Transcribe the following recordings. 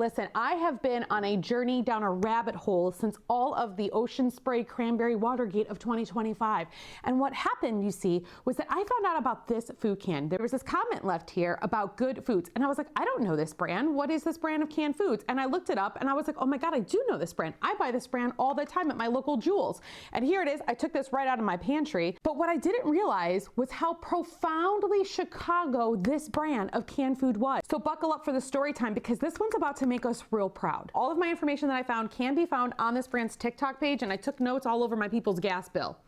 listen, I have been on a journey down a rabbit hole since all of the ocean spray cranberry Watergate of 2025. And what happened, you see, was that I found out about this food can. There was this comment left here about Goode Foods. And I was like, I don't know this brand. What is this brand of canned foods? And I looked it up and I was like, oh my God, I do know this brand. I buy this brand all the time at my local Jewels. And here it is. I took this right out of my pantry. But what I didn't realize was how profoundly Chicago this brand of canned food was. So buckle up for the story time, because this one's about to make us real proud. All of my information that I found can be found on this brand's TikTok page, and I took notes all over my people's gas bill.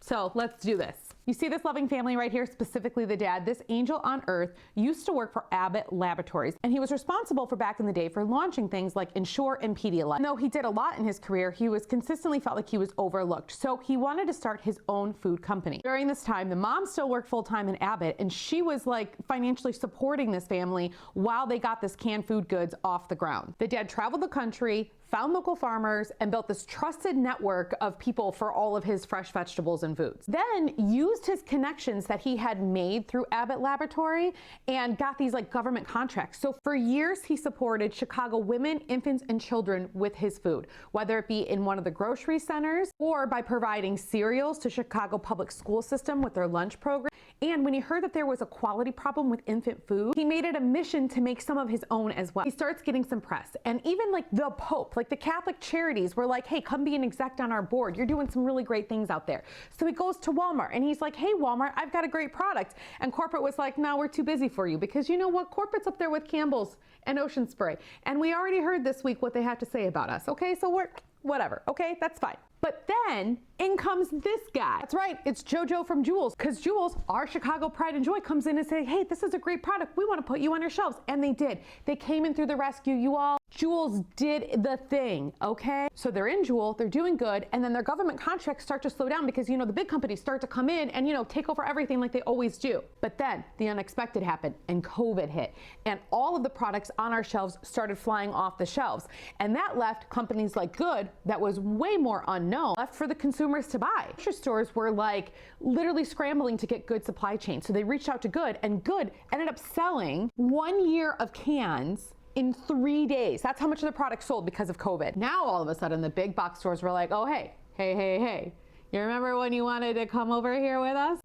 So let's do this. You see this loving family right here, specifically the dad. This angel on earth used to work for Abbott Laboratories, and he was responsible for back in the day for launching things like Ensure and Pedialyte. Though he did a lot in his career, he was consistently felt like he was overlooked. So he wanted to start his own food company. During this time, the mom still worked full-time in Abbott, and she was like financially supporting this family while they got this canned food goods off the ground. The dad traveled the country, found local farmers, and built this trusted network of people for all of his fresh vegetables and foods. Then used his connections that he had made through Abbott Laboratory and got these like government contracts. So for years, he supported Chicago women, infants, and children with his food, whether it be in one of the grocery centers or by providing cereals to Chicago public school system with their lunch program. And when he heard that there was a quality problem with infant food, he made it a mission to make some of his own as well. He starts getting some press, and even like the Pope, like the Catholic charities were like, hey, come be an exec on our board. You're doing some really great things out there. So he goes to Walmart and he's like, hey, Walmart, I've got a great product. And corporate was like, no, we're too busy for you, because you know what? Corporate's up there with Campbell's and Ocean Spray. And we already heard this week what they have to say about us. Okay, so we're whatever. Okay, that's fine. But then in comes this guy. That's right, it's JoJo from Jewels, because Jewels, our Chicago pride and joy, comes in and say, hey, this is a great product. We want to put you on your shelves. And they did. They came in through the rescue, you all. Jewels did the thing, okay? So they're in Jewel, they're doing good, and then their government contracts start to slow down because, you know, the big companies start to come in and, you know, take over everything like they always do. But then the unexpected happened and COVID hit, and all of the products on our shelves started flying off the shelves. And that left companies like Goode, that was way more unknown, left for the consumers to buy. Grocery stores were like literally scrambling to get good supply chain. So they reached out to Goode, and Goode ended up selling 1 year of cans in 3 days. That's how much of the product sold because of COVID. Now all of a sudden the big box stores were like, oh, hey, you remember when you wanted to come over here with us?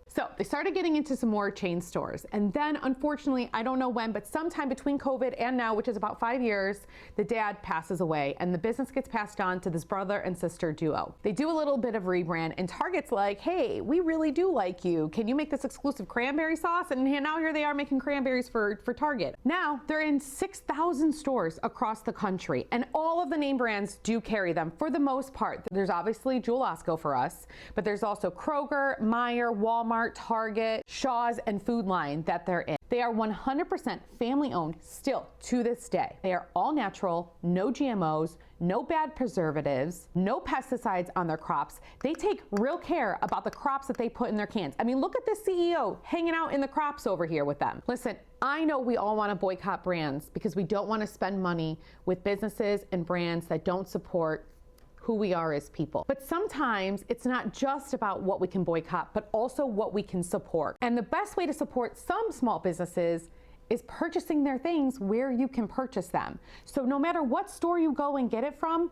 So they started getting into some more chain stores. And then unfortunately, I don't know when, but sometime between COVID and now, which is about 5 years, the dad passes away and the business gets passed on to this brother and sister duo. They do a little bit of rebrand, and Target's like, hey, we really do like you. Can you make this exclusive cranberry sauce? And now here they are making cranberries for Target. Now they're in 6,000 stores across the country, and all of the name brands do carry them for the most part. There's obviously Jewel Osco for us, but there's also Kroger, Meijer, Walmart, Target, Shaw's, and Food Line that they're in. They are 100% family owned still to this day. They are all natural, no GMOs, no bad preservatives, no pesticides on their crops. They take real care about the crops that they put in their cans. I mean, look at this CEO hanging out in the crops over here with them. Listen, I know we all want to boycott brands because we don't want to spend money with businesses and brands that don't support who we are as people. But sometimes it's not just about what we can boycott, but also what we can support. And the best way to support some small businesses is purchasing their things where you can purchase them. So no matter what store you go and get it from,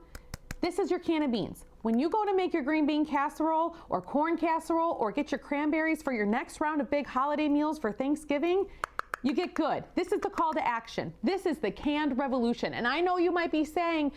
this is your can of beans. When you go to make your green bean casserole or corn casserole or get your cranberries for your next round of big holiday meals for Thanksgiving, you get Goode. This is the call to action. This is the canned revolution. And I know you might be saying,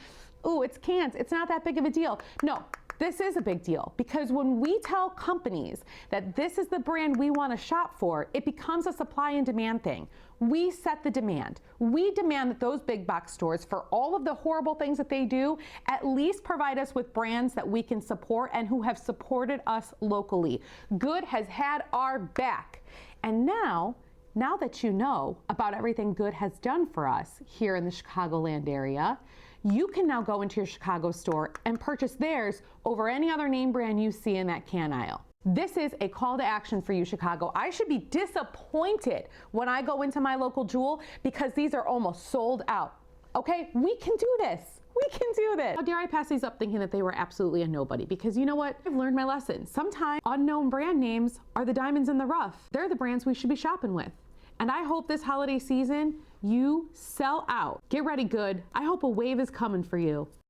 ooh, it's cans, it's not that big of a deal. No, this is a big deal, because when we tell companies that this is the brand we want to shop for, it becomes a supply and demand thing. We set the demand. We demand that those big box stores, for all of the horrible things that they do, at least provide us with brands that we can support and who have supported us locally. Goode has had our back. And now that you know about everything Goode has done for us here in the Chicagoland area, you can now go into your Chicago store and purchase theirs over any other name brand you see in that can aisle. This is a call to action for you, Chicago. I should be disappointed when I go into my local Jewel because these are almost sold out. Okay, we can do this. We can do this. How dare I pass these up thinking that they were absolutely a nobody? Because you know what? I've learned my lesson. Sometimes unknown brand names are the diamonds in the rough. They're the brands we should be shopping with. And I hope this holiday season, you sell out. Get ready, Goode. I hope a wave is coming for you.